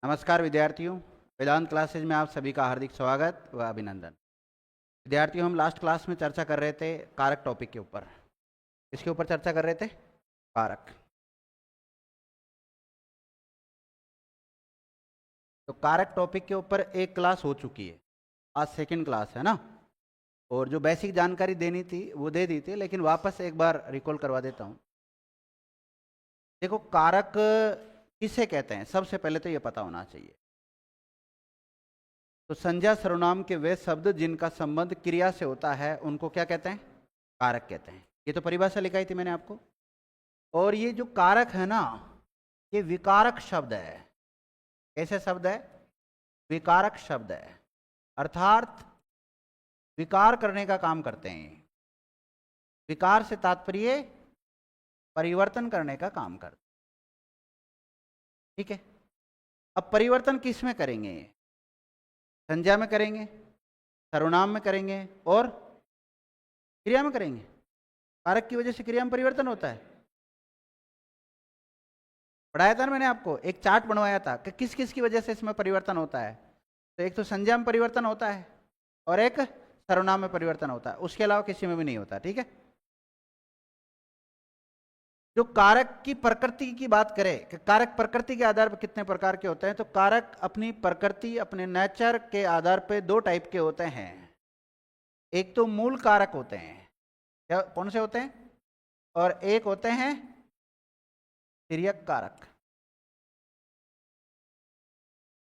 नमस्कार विद्यार्थियों, वेदांत क्लासेज में आप सभी का हार्दिक स्वागत व अभिनंदन। विद्यार्थियों, हम लास्ट क्लास में चर्चा कर रहे थे कारक टॉपिक के ऊपर। इसके ऊपर चर्चा कर रहे थे कारक। तो कारक टॉपिक के ऊपर एक क्लास हो चुकी है, आज सेकंड क्लास है ना। और जो बेसिक जानकारी देनी थी वो दे दी थी, लेकिन वापस एक बार रिकॉल करवा देता हूँ। देखो, कारक किसे कहते हैं सबसे पहले तो ये पता होना चाहिए। तो संज्ञा सर्वनाम के वे शब्द जिनका संबंध क्रिया से होता है उनको क्या कहते हैं? कारक कहते हैं। ये तो परिभाषा लिखाई थी मैंने आपको। और ये जो कारक है ना, ये विकारक शब्द है। कैसे शब्द है? विकारक शब्द है, अर्थात विकार करने का काम करते हैं। विकार से तात्पर्य परिवर्तन करने का काम करते हैं। ठीक है, अब परिवर्तन किस में करेंगे? संज्ञा में करेंगे, सर्वनाम में करेंगे और क्रिया में करेंगे। कारक की वजह से क्रिया में परिवर्तन होता है। पढ़ाया था ना मैंने आपको, एक चार्ट बनवाया था कि किस किस की वजह से इसमें परिवर्तन होता है। तो एक तो संज्ञा में परिवर्तन होता है और एक सर्वनाम में परिवर्तन होता है, उसके अलावा किसी में भी नहीं होता। ठीक है, जो कारक की प्रकृति की बात करें कि कारक प्रकृति के आधार पर कितने प्रकार के होते हैं, तो कारक अपनी प्रकृति, अपने नेचर के आधार पर दो टाइप के होते हैं। एक तो मूल कारक होते हैं, क्या कौन से होते हैं? और एक होते हैं तिर्यक कारक।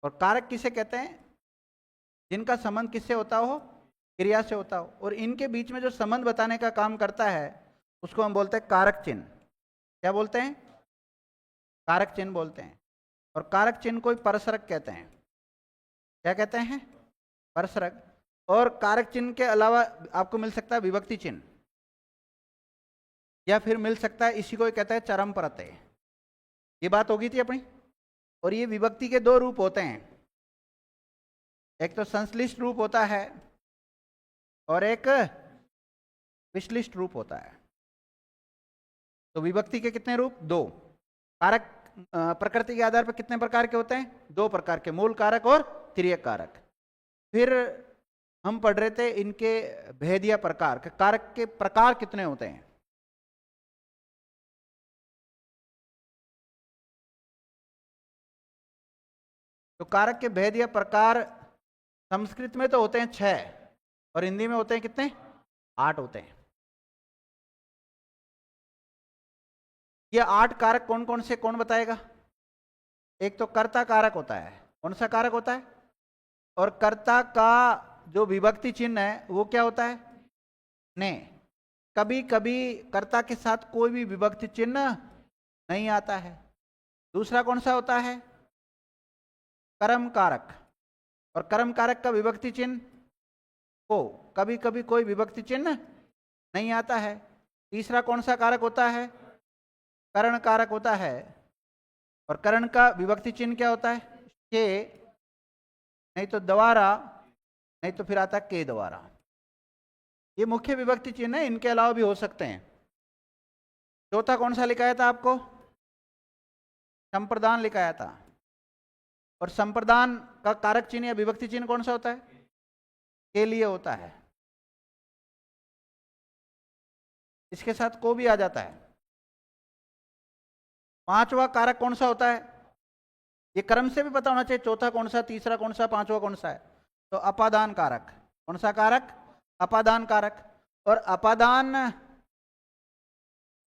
और कारक किसे कहते हैं? जिनका संबंध किससे होता हो? क्रिया से होता हो। और इनके बीच में जो संबंध बताने का काम करता है उसको हम बोलते हैं कारक चिन्ह। क्या बोलते हैं? कारक चिन्ह बोलते हैं। और कारक चिन्ह को परसरक कहते हैं। क्या कहते हैं? परसरक। और कारक चिन्ह के अलावा आपको मिल सकता है विभक्ति चिन्ह, या फिर मिल सकता है, इसी को कहता है चरम प्रत्यय। ये बात होगी थी अपनी। और ये विभक्ति के दो रूप होते हैं, एक तो संश्लिष्ट रूप होता है और एक विश्लिष्ट रूप होता है। तो विभक्ति के कितने रूप? दो। कारक प्रकृति के आधार पर कितने प्रकार के होते हैं? दो प्रकार के, मूल कारक और तिर्यक कारक। फिर हम पढ़ रहे थे इनके भेदीय प्रकार, कारक के प्रकार कितने होते हैं। तो कारक के भेदीय प्रकार संस्कृत में तो होते हैं 6 और हिंदी में होते हैं कितने? 8 होते हैं। ये 8 कारक कौन कौन से, कौन बताएगा? एक तो कर्ता कारक होता है। कौन सा कारक होता है? और कर्ता का जो विभक्ति चिन्ह है वो क्या होता है? ने। कभी कभी कर्ता के साथ कोई भी विभक्ति चिन्ह नहीं आता है। दूसरा कौन सा होता है? कर्म कारक। और कर्म कारक का विभक्ति चिन्ह को कभी कभी कोई विभक्ति चिन्ह नहीं आता है। तीसरा कौन सा कारक होता है? करण कारक होता है। और करण का विभक्ति चिन्ह क्या होता है? के, नहीं तो द्वारा, नहीं तो फिर आता के द्वारा। ये मुख्य विभक्ति चिन्ह है, इनके अलावा भी हो सकते हैं। चौथा कौन सा लिखाया था आपको? संप्रदान लिखाया था। और संप्रदान का कारक चिन्ह या विभक्ति चिन्ह कौन सा होता है? के लिए होता है। इसके साथ को भी आ जाता है। पांचवा कारक कौन सा होता है? ये क्रम से भी पता होना चाहिए, चौथा कौन सा, तीसरा कौन सा, पांचवा कौन सा है। तो अपादान कारक। कौन सा कारक? अपादान कारक। और अपादान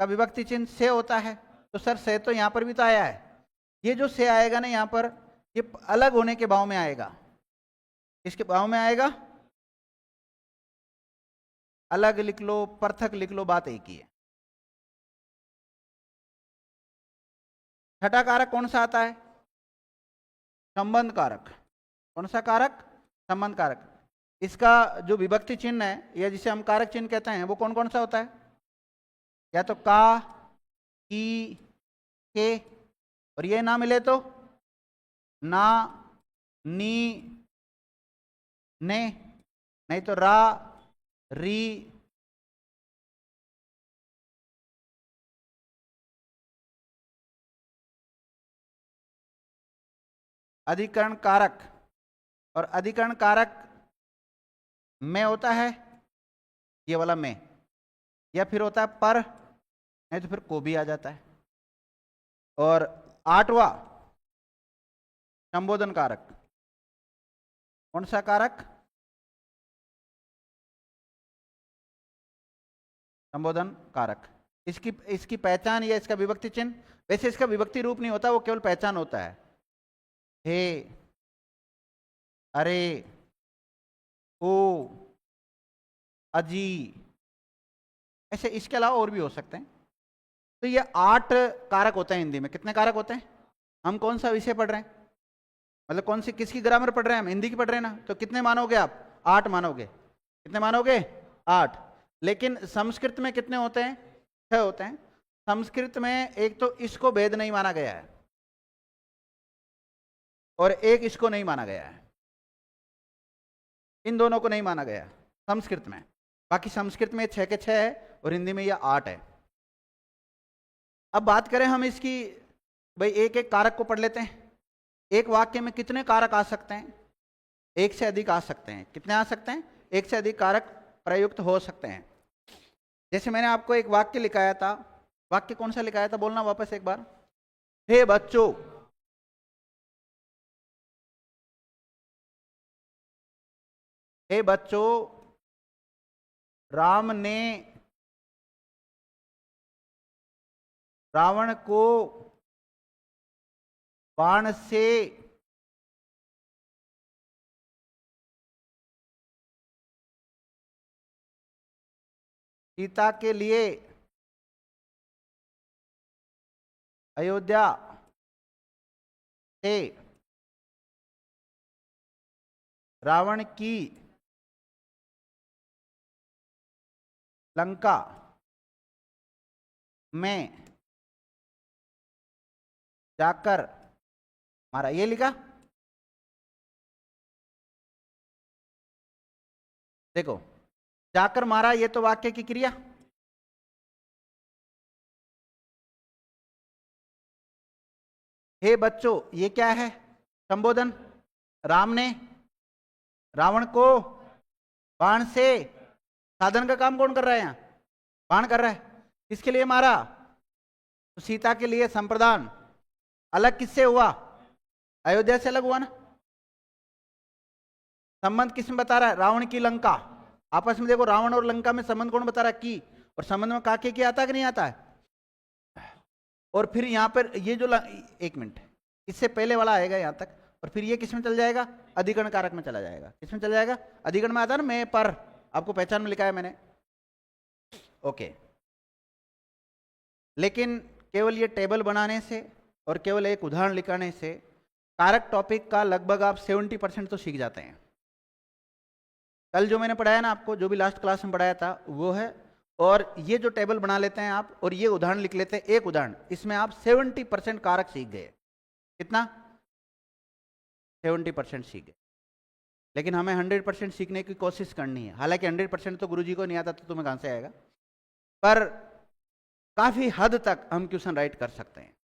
का विभक्ति चिन्ह से होता है। तो सर से तो यहां पर भी तो आया है। ये जो से आएगा ना यहां पर, ये अलग होने के भाव में आएगा। किसके भाव में आएगा? अलग लिख लो, पृथक लिख लो, बात एक ही है। छठा कारक कौन सा आता है? संबंध कारक। कौन सा कारक? संबंध कारक। इसका जो विभक्ति चिन्ह है या जिसे हम कारक चिन्ह कहते हैं वो कौन कौन सा होता है? या तो का, की, के, और ये ना मिले तो ना, नी, ने, नहीं तो रा, री, अधिकरण कारक, और अधिकरण कारक में होता है ये वाला में, या फिर होता है पर, नहीं तो फिर को भी आ जाता है। और आठवां संबोधन कारक, कौन सा कारक? संबोधन कारक। इसकी इसकी पहचान या इसका विभक्ति चिन्ह, वैसे इसका विभक्ति रूप नहीं होता, वो केवल पहचान होता है। हे, अरे, ओ, अजी, ऐसे इसके अलावा और भी हो सकते हैं। तो ये 8 कारक होते हैं हिंदी में। कितने कारक होते हैं? हम कौन सा विषय पढ़ रहे हैं, मतलब कौन सी किसकी ग्रामर पढ़ रहे हैं? हम हिंदी की पढ़ रहे हैं ना। तो कितने मानोगे आप? 8 मानोगे। कितने मानोगे? 8। लेकिन संस्कृत में कितने होते हैं? 6 होते हैं। संस्कृत में एक तो इसको भेद नहीं माना गया है और एक इसको नहीं माना गया है, इन दोनों को नहीं माना गया संस्कृत में। बाकी संस्कृत में 6 के 6 है और हिंदी में ये 8 है। अब बात करें हम इसकी, भाई एक एक कारक को पढ़ लेते हैं। एक वाक्य में कितने कारक आ सकते हैं? एक से अधिक आ सकते हैं। कितने आ सकते हैं? एक से अधिक कारक प्रयुक्त हो सकते हैं। जैसे मैंने आपको एक वाक्य लिखाया था, वाक्य कौन सा लिखाया था, बोलना वापस एक बार। हे बच्चों, हे बच्चों, राम ने रावण को बाण से सीता के लिए अयोध्या से रावण की लंका में जाकर मारा, ये लिखा। देखो, जाकर मारा ये तो वाक्य की क्रिया। हे बच्चों ये क्या है? संबोधन। राम ने रावण को बाण से, साधन का काम कौन कर रहा है यहां? बाण कर रहा है। किसके लिए मारा? तो सीता के लिए संप्रदान। अलग किससे हुआ? अयोध्या से अलग हुआ ना। संबंध किसमें बता रहा है? रावण की लंका। आपस में देखो, रावण और लंका में संबंध कौन बता रहा है? की। और संबंध में काके की आता कि नहीं आता है? और फिर यहां पर ये जो एक मिनट, इससे पहले वाला आएगा यहां तक, और फिर ये किसमें चल जाएगा? अधिकरण कारक में चला जाएगा। किसमें चला जाएगा? अधिकरण में आता है ना, मैं पर, आपको पहचान में लिखा है मैंने। ओके। लेकिन केवल ये टेबल बनाने से और केवल एक उदाहरण लिखाने से कारक टॉपिक का लगभग आप 70% तो सीख जाते हैं। कल जो मैंने पढ़ाया ना आपको, जो भी लास्ट क्लास में पढ़ाया था वो है। और ये जो टेबल बना लेते हैं आप और ये उदाहरण लिख लेते हैं, एक उदाहरण, इसमें आप 70% कारक सीख गए। कितना? 70% सीख गए। लेकिन हमें 100% सीखने की कोशिश करनी है। हालांकि 100% तो गुरुजी को नहीं आता, तो तुम्हें कहां से आएगा। पर काफी हद तक हम क्वेश्चन राइट कर सकते हैं।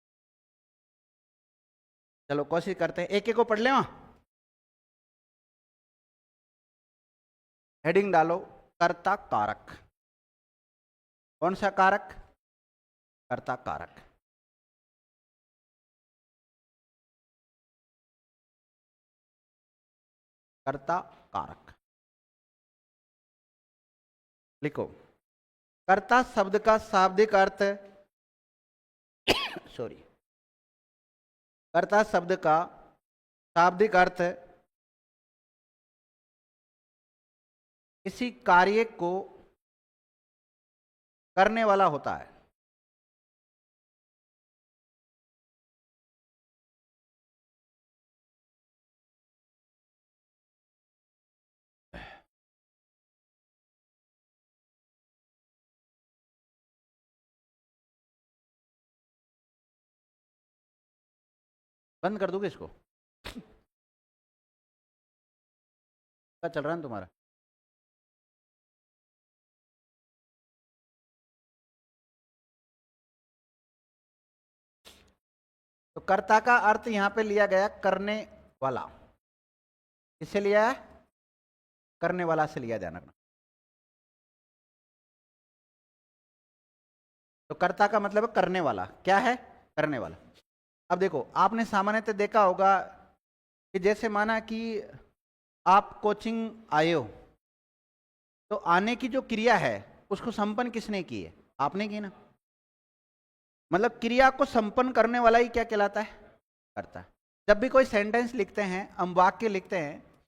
चलो कोशिश करते हैं, एक एक को पढ़ ले। वहां हेडिंग डालो, कर्ता कारक। कौन सा कारक? कर्ता कारक। कर्ता कारक लिखो। कर्ता शब्द का शाब्दिक अर्थ सॉरी, कर्ता शब्द का शाब्दिक अर्थ किसी कार्य को करने वाला होता है। बंद कर दोगे इसको? क्या चल रहा है तुम्हारा? तो कर्ता का अर्थ यहां पे लिया गया करने वाला। किससे लिया है? करने वाला से लिया, ध्यान रखना। तो कर्ता का मतलब है करने वाला। क्या है? करने वाला। अब देखो, आपने सामान्यतः देखा होगा कि जैसे माना कि आप कोचिंग आए हो, तो आने की जो क्रिया है उसको संपन्न किसने की है? आपने की ना। मतलब क्रिया को संपन्न करने वाला ही क्या कहलाता है? कर्ता। जब भी कोई सेंटेंस लिखते हैं, हम वाक्य लिखते हैं,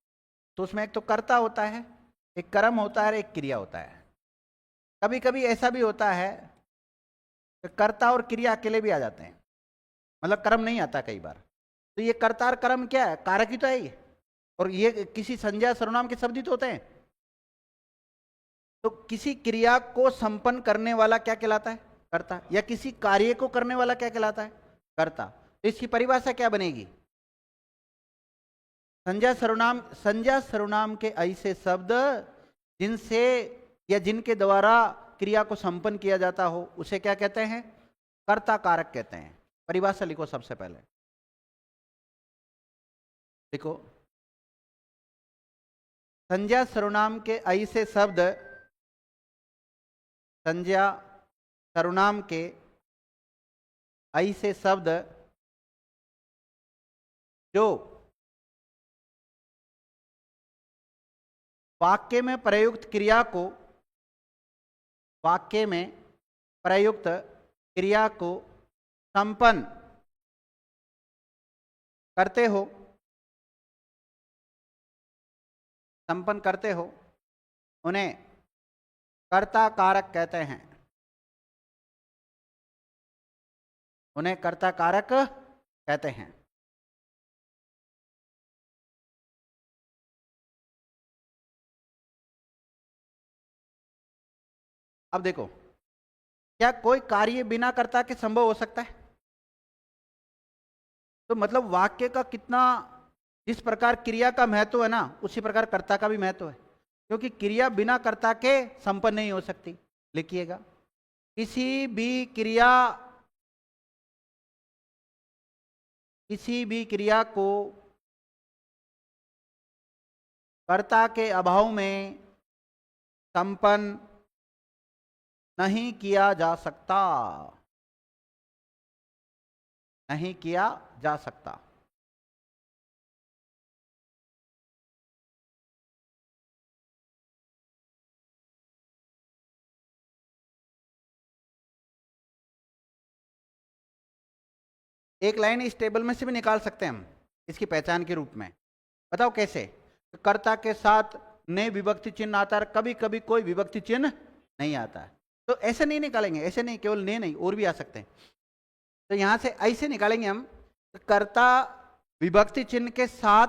तो उसमें एक तो कर्ता होता है, एक कर्म होता है और एक क्रिया होता है। कभी कभी ऐसा भी होता है कि कर्ता और क्रिया अकेले भी आ जाते हैं, मतलब कर्म नहीं आता कई बार। तो ये कर्ता और कर्म क्या है? कारक ही तो है ये। और ये किसी संज्ञा सर्वनाम के शब्द ही तो होते हैं। तो किसी क्रिया को संपन्न करने वाला क्या कहलाता है? कर्ता। या किसी कार्य को करने वाला क्या कहलाता है? कर्ता। तो इसकी परिभाषा क्या बनेगी? संज्ञा सर्वनाम के ऐसे शब्द जिनसे या जिनके द्वारा क्रिया को संपन्न किया जाता हो उसे क्या कहते हैं? कर्ता कारक कहते हैं। परिभाषा लिखो सबसे पहले। देखो, संज्ञा सर्वनाम के ऐसे शब्द, संज्ञा सर्वनाम के ऐसे शब्द जो वाक्य में प्रयुक्त क्रिया को, वाक्य में प्रयुक्त क्रिया को संपन्न करते हो, संपन्न करते हो, उन्हें कर्ता कारक कहते हैं। उन्हें कर्ता कारक कहते हैं। अब देखो, क्या कोई कार्य बिना कर्ता के संभव हो सकता है? तो मतलब वाक्य का कितना, जिस प्रकार क्रिया का महत्व है ना, उसी प्रकार कर्ता का भी महत्व है। क्योंकि क्रिया बिना कर्ता के संपन्न नहीं हो सकती। लिखिएगा, किसी भी क्रिया को कर्ता के अभाव में संपन्न नहीं किया जा सकता। नहीं किया जा सकता। एक लाइन इस टेबल में से भी निकाल सकते हैं हम इसकी पहचान के रूप में। बताओ कैसे? कर्ता के साथ ने विभक्ति चिन्ह आता है, कभी कभी कोई विभक्ति चिन्ह नहीं आता है। तो ऐसे नहीं निकालेंगे, ऐसे नहीं, केवल ने नहीं, और भी आ सकते हैं। तो यहां से ऐसे निकालेंगे हम, कर्ता विभक्ति चिन्ह के साथ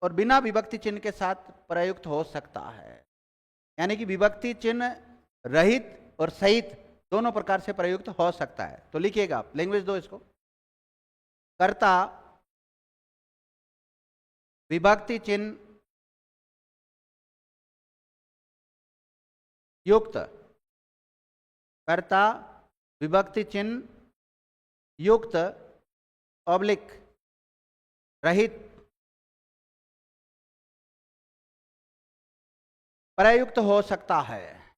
और बिना विभक्ति चिन्ह के साथ प्रयुक्त हो सकता है। यानी कि विभक्ति चिन्ह रहित और सहित दोनों प्रकार से प्रयुक्त हो सकता है। तो लिखिएगा आप, लैंग्वेज दो इसको। कर्ता विभक्ति चिन्ह युक्त, कर्ता विभक्ति चिन्ह युक्त ऑब्लिक रहित प्रयुक्त हो सकता है।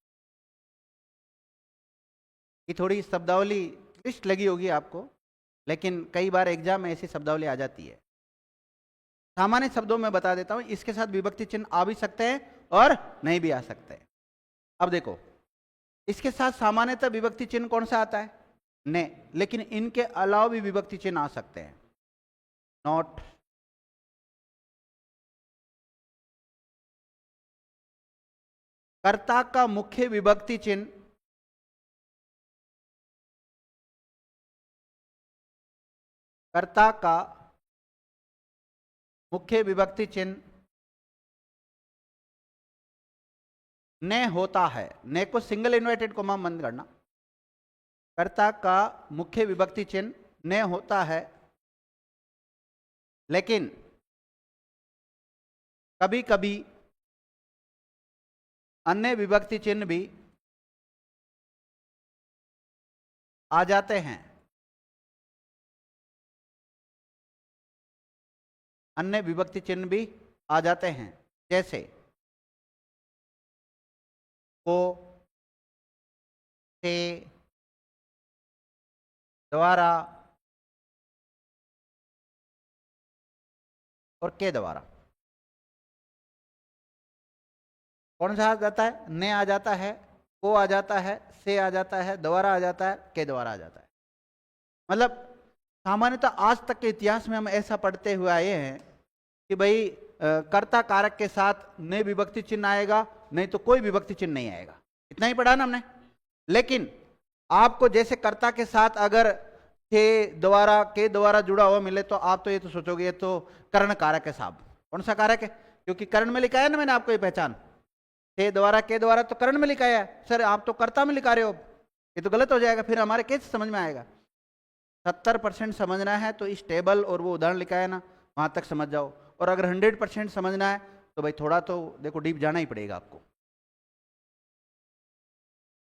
ये थोड़ी शब्दावली लिस्ट लगी होगी आपको, लेकिन कई बार एग्जाम में ऐसी शब्दावली आ जाती है। सामान्य शब्दों में बता देता हूं, इसके साथ विभक्ति चिन्ह आ भी सकते हैं और नहीं भी आ सकते। अब देखो, इसके साथ सामान्यतः विभक्ति चिन्ह कौन सा आता है? ने। लेकिन इनके अलावा भी विभक्ति चिन्ह आ सकते हैं। नॉट, कर्ता का मुख्य विभक्ति चिन्ह, कर्ता का मुख्य विभक्ति चिन्ह ने होता है। ने को सिंगल इन्वर्टेड कोमा बंद करना। कर्ता का मुख्य विभक्ति चिन्ह ने होता है, लेकिन कभी कभी अन्य विभक्ति चिन्ह भी आ जाते हैं। अन्य विभक्ति चिन्ह भी आ जाते हैं, जैसे को, से, द्वारा और के द्वारा। कौन सा आ जाता है? ने आ जाता है, को आ जाता है, से आ जाता है, द्वारा आ जाता है, के द्वारा आ जाता है। मतलब सामान्यतः आज तक के इतिहास में हम ऐसा पढ़ते हुए आए हैं कि भाई कर्ता कारक के साथ ने विभक्ति चिन्ह आएगा, नहीं तो कोई विभक्ति चिन्ह नहीं आएगा। इतना ही पढ़ा ना हमने। लेकिन आपको जैसे कर्ता के साथ अगर के द्वारा, के द्वारा जुड़ा हुआ मिले तो आप तो ये तो सोचोगे ये तो कर्ण कारक है साहब। कौन सा कारक है? क्योंकि कर्ण में लिखा है ना मैंने आपको ये पहचान, के द्वारा, के द्वारा तो कर्ण में लिखा है। सर आप तो कर्ता में लिखा रहे हो, ये तो गलत हो जाएगा। फिर हमारे कैसे समझ में आएगा? 70% समझना है तो इस टेबल और वो उदाहरण लिखा है ना, वहां तक समझ जाओ। और अगर 100% समझना है तो भाई थोड़ा तो देखो डीप जाना ही पड़ेगा आपको।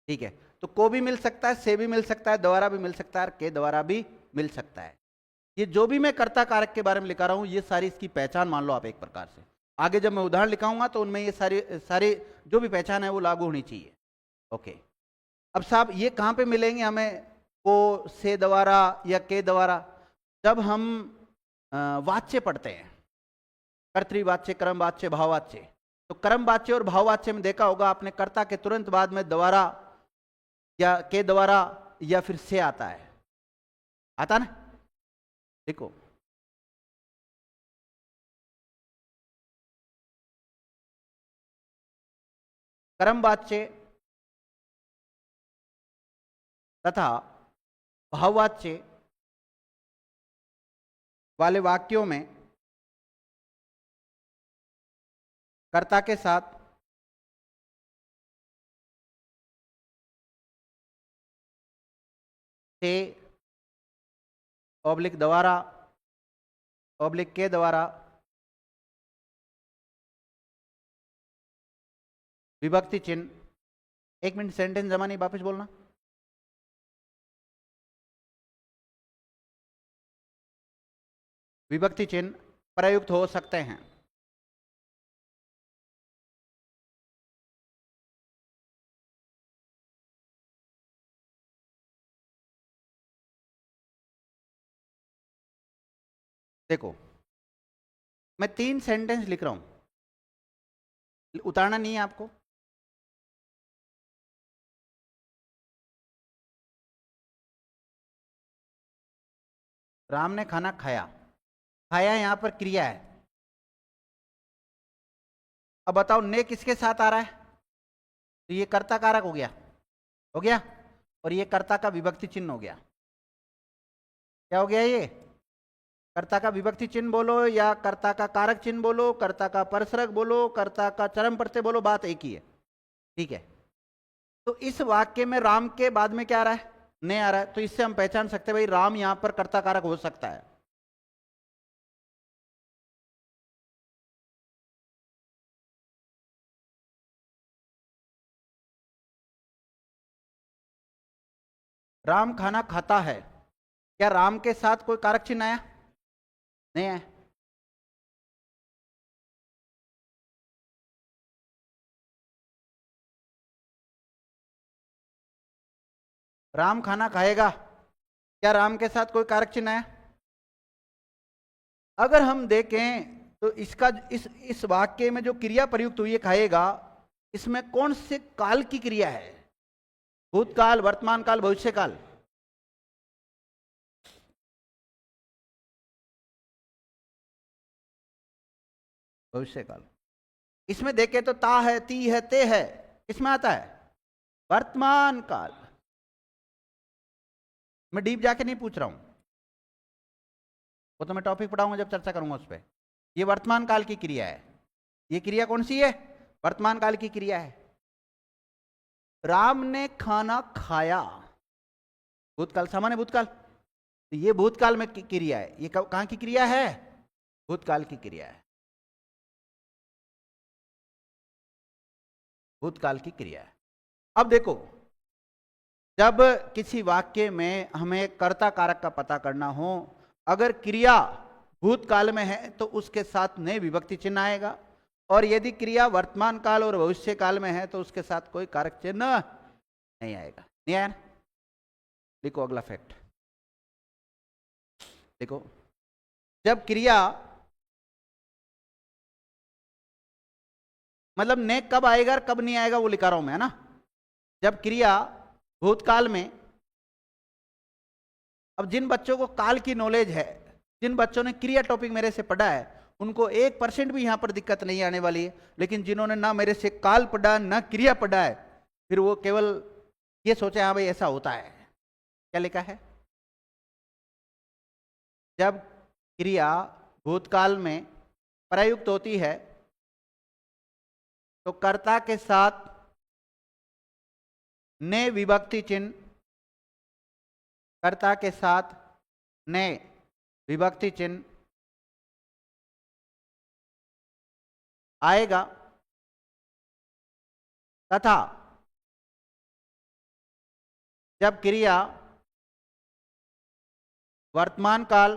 ठीक है, तो को भी मिल सकता है, से भी मिल सकता है, द्वारा भी मिल सकता है, और के द्वारा भी मिल सकता है। ये जो भी मैं कर्ता कारक के बारे में लिखा रहा हूं, ये सारी इसकी पहचान मान लो आप एक प्रकार से। आगे जब मैं उदाहरण लिखाऊंगा तो उनमें ये सारी जो भी पहचान है वो लागू होनी चाहिए। ओके, अब साहब ये कहां पे मिलेंगे हमें, को, से द्वारा या के द्वारा? जब हम वाच्य पढ़ते हैं, कर्तृवाच्य, क्रमवाच्य, भाववाच्य। तो क्रमवाच्य और भाववाच्य में देखा होगा आपने, कर्ता के तुरंत बाद में द्वारा या के द्वारा या फिर से आता है, आता ना? देखो क्रमवाच्य तथा भाववाच्य वाले वाक्यों में कर्ता के साथ से ऑब्लिक द्वारा ऑब्लिक के द्वारा विभक्ति चिन्ह, एक मिनट सेंटेंस जमा नहीं, वापस बोलना। विभक्ति चिन्ह प्रयुक्त हो सकते हैं। देखो मैं 3 सेंटेंस लिख रहा हूं, उतारना नहीं है आपको। राम ने खाना खाया, खाया यहां पर क्रिया है। अब बताओ ने किसके साथ आ रहा है? तो ये कर्ता कारक हो गया, हो गया, और ये कर्ता का विभक्ति चिन्ह हो गया। क्या हो गया? ये कर्ता का विभक्ति चिन्ह बोलो या कर्ता का कारक चिन्ह बोलो, कर्ता का परसरक बोलो, कर्ता का चरम प्रत्यय बोलो, बात एक ही है। ठीक है, तो इस वाक्य में राम के बाद में क्या आ रहा है? ने आ रहा है। तो इससे हम पहचान सकते हैं भाई राम यहां पर कर्ता कारक हो सकता है। राम खाना खाता है, क्या राम के साथ कोई कारक चिन्ह आया? नहीं है। राम खाना खाएगा, क्या राम के साथ कोई कारक चिन्ह आया? अगर हम देखें तो इसका इस वाक्य में जो क्रिया प्रयुक्त हुई है खाएगा, इसमें कौन से काल की क्रिया है? भूतकाल, वर्तमान काल, भविष्य काल? भविष्य काल। इसमें देखें तो ता है, ती है, ते है, इसमें आता है वर्तमान काल। मैं डीप जाके नहीं पूछ रहा हूं, वो तो मैं टॉपिक पढ़ाऊंगा जब चर्चा करूंगा उस पर। ये वर्तमान काल की क्रिया है। ये क्रिया कौन सी है? वर्तमान काल की क्रिया है। राम ने खाना खाया, भूतकाल, सामान्य भूतकाल। तो ये भूतकाल में क्रिया है। ये कहां की क्रिया है? भूतकाल की क्रिया है, भूतकाल की क्रिया है। अब देखो, जब किसी वाक्य में हमें कर्ता कारक का पता करना हो, अगर क्रिया भूतकाल में है तो उसके साथ ने विभक्ति चिन्ह आएगा, और यदि क्रिया वर्तमान काल और भविष्य काल में है तो उसके साथ कोई कारक चिन्ह नहीं आएगा। नहीं आया ना? देखो अगला फैक्ट, देखो जब क्रिया मतलब ने कब आएगा और कब नहीं आएगा वो लिखा रहा हूं मैं, है ना। जब क्रिया भूतकाल में, अब जिन बच्चों को काल की नॉलेज है, जिन बच्चों ने क्रिया टॉपिक मेरे से पढ़ा है, उनको 1% भी यहां पर दिक्कत नहीं आने वाली है। लेकिन जिन्होंने ना मेरे से काल पढ़ा ना क्रिया पढ़ा है, फिर वो केवल ये सोचे हाँ भाई ऐसा होता है। क्या लिखा है? जब क्रिया भूतकाल में प्रयुक्त होती है तो कर्ता के साथ ने विभक्ति चिन्ह, कर्ता के साथ ने विभक्ति चिन्ह आएगा, तथा जब क्रिया वर्तमान काल,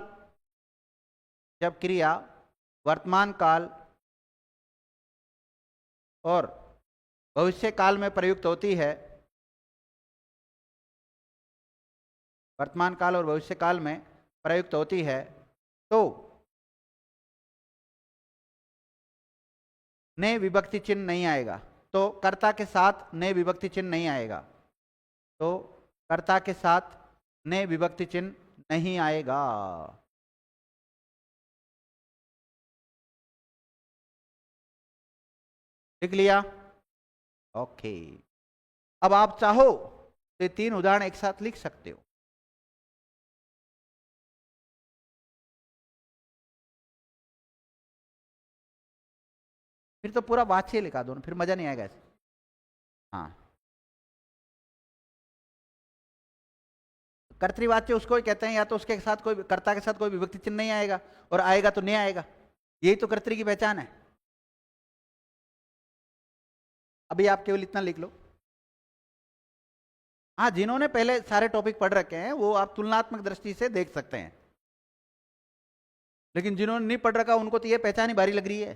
जब क्रिया वर्तमान काल और भविष्य काल में प्रयुक्त होती है, वर्तमान काल और भविष्य काल में प्रयुक्त होती है, तो ने विभक्ति चिन्ह नहीं आएगा। तो कर्ता के साथ ने विभक्ति चिन्ह नहीं आएगा, तो कर्ता के साथ ने विभक्ति चिन्ह नहीं आएगा। लिख लिया? ओके। अब आप चाहो तो 3 उदाहरण एक साथ लिख सकते हो। फिर तो पूरा वाच्य लिखा दो ना, फिर मजा नहीं आएगा ऐसे। हाँ, कर्तृवाच्य उसको ही कहते हैं, या तो उसके साथ कोई, कर्ता के साथ कोई विभक्ति चिन्ह नहीं आएगा, और आएगा तो नहीं आएगा। यही तो कर्तृ की पहचान है। अभी आप केवल इतना लिख लो। हाँ, जिन्होंने पहले सारे टॉपिक पढ़ रखे हैं वो आप तुलनात्मक दृष्टि से देख सकते हैं, लेकिन जिन्होंने नहीं पढ़ रखा उनको तो ये पहचान ही भारी लग रही है।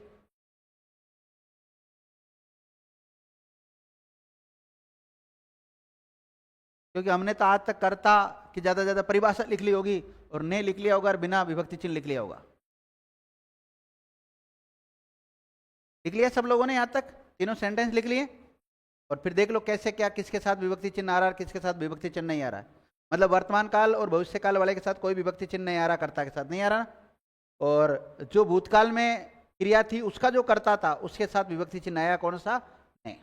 क्योंकि हमने तो आज तक कर्ता की ज्यादा परिभाषा लिख ली होगी, और ने लिख लिया होगा, और बिना विभक्ति चिन्ह लिख लिया होगा। लिख लिया सब लोगों ने यहां तक? तीनों सेंटेंस लिख लिए? और फिर देख लो कैसे, क्या किसके साथ विभक्ति चिन्ह आ रहा है, किसके साथ विभक्ति चिन्ह नहीं आ रहा है। मतलब वर्तमान काल और भविष्य काल वाले के साथ कोई विभक्ति चिन्ह नहीं आ रहा, कर्ता के साथ नहीं आ रहा। और जो भूतकाल में क्रिया थी उसका जो कर्ता था उसके साथ विभक्ति चिन्ह आया, कौन सा? नहीं।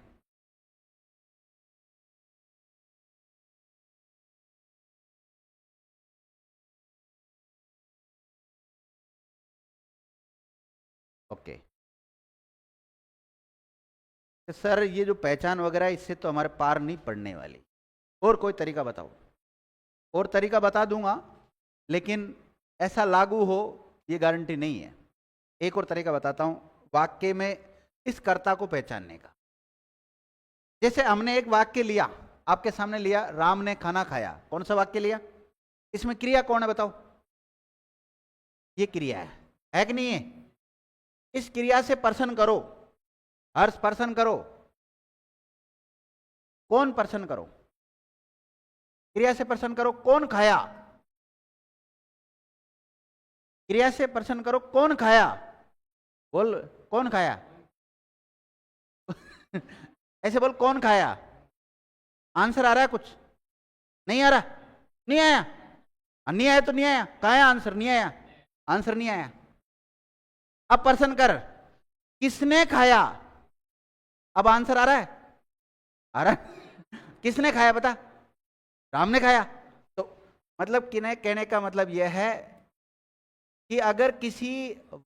ओके सर, ये जो पहचान वगैरह इससे तो हमारे पार नहीं पड़ने वाली। और कोई तरीका बताओ? और तरीका बता दूंगा, लेकिन ऐसा लागू हो ये गारंटी नहीं है। एक और तरीका बताता हूं वाक्य में इस कर्ता को पहचानने का। जैसे हमने एक वाक्य लिया, आपके सामने लिया, राम ने खाना खाया। कौन सा वाक्य लिया? इसमें क्रिया कौन है बताओ? ये क्रिया है कि नहीं है? इस क्रिया से पर्सन करो, हर्ष पर्सन करो। कौन पर्सन करो? क्रिया से पर्सन करो। कौन खाया? क्रिया से पर्सन करो। कौन खाया? बोल, कौन खाया? ऐसे बोल, कौन खाया? आंसर आ रहा है कुछ? नहीं आ रहा? नहीं आया? नहीं आया तो नहीं आया। कहाँ है आंसर? नहीं आया, आंसर नहीं आया। अब पर्सन कर, किसने खाया? अब आंसर आ रहा है? आ रहा है? किसने खाया बता? राम ने खाया। तो मतलब कहने का मतलब यह है कि अगर किसी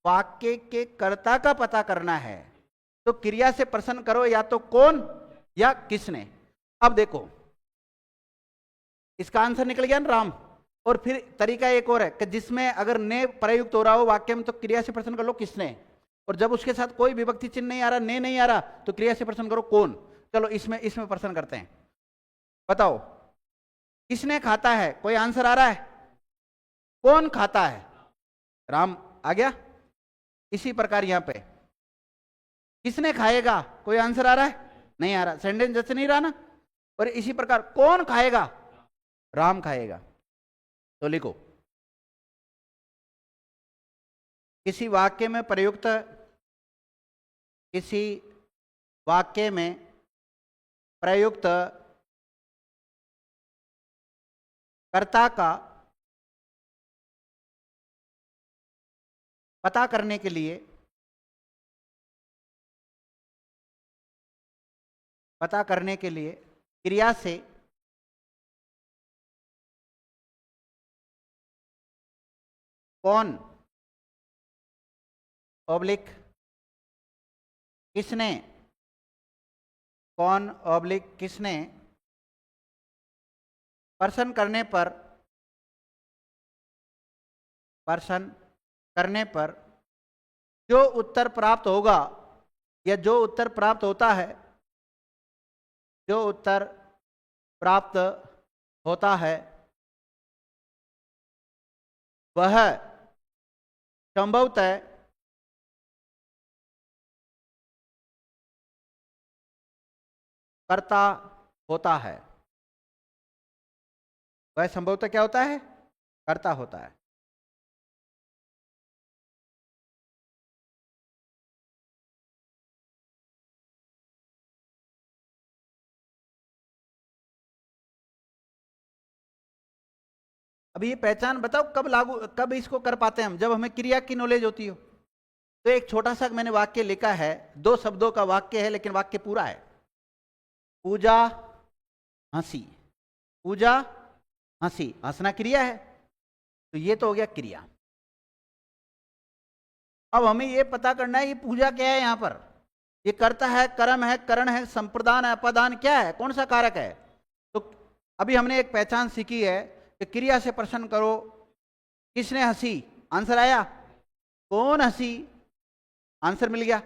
वाक्य के कर्ता का पता करना है तो क्रिया से प्रश्न करो, या तो कौन या किसने। अब देखो इसका आंसर निकल गया ना, राम। और फिर तरीका एक और है कि जिसमें अगर ने प्रयुक्त हो रहा हो वाक्य में तो क्रिया से प्रश्न कर लो किसने, और जब उसके साथ कोई विभक्ति चिन्ह नहीं आ रहा, ने नहीं आ रहा, तो क्रिया से प्रश्न करो कौन। चलो इसमें प्रश्न करते हैं। बताओ किसने खाता है? कोई आंसर आ रहा है? कौन खाता है? राम आ गया। इसी प्रकार यहां पे किसने खाएगा, कोई आंसर आ रहा है? नहीं आ रहा, सेंटेंस जैसे नहीं रहा ना। और इसी प्रकार कौन खाएगा, राम खाएगा। तो लिखो, किसी वाक्य में प्रयुक्त, किसी वाक्य में प्रयुक्त कर्ता का पता करने के लिए, पता करने के लिए क्रिया से कौन ऑब्लिक किसने, कौन ऑब्लिक किसने पर्सन करने पर, पर्सन करने पर जो उत्तर प्राप्त होगा या जो उत्तर प्राप्त होता है, जो उत्तर प्राप्त होता है वह संभवतः कर्ता होता है। वह संभवतः क्या होता है, कर्ता होता है। अब ये पहचान बताओ कब लागू, कब इसको कर पाते हैं हम, जब हमें क्रिया की नॉलेज होती हो। तो एक छोटा सा मैंने वाक्य लिखा है, 2 शब्दों का वाक्य है लेकिन वाक्य पूरा है। पूजा हंसी, पूजा हंसी, हंसना क्रिया है, तो ये तो हो गया क्रिया। अब हमें ये पता करना है ये पूजा क्या है, यहां पर ये कर्ता है, कर्म है, करण है, संप्रदान है, अपादान क्या है, कौन सा कारक है। तो अभी हमने एक पहचान सीखी है कि क्रिया से प्रश्न करो, किसने हंसी, आंसर आया, कौन हंसी, आंसर मिल गया।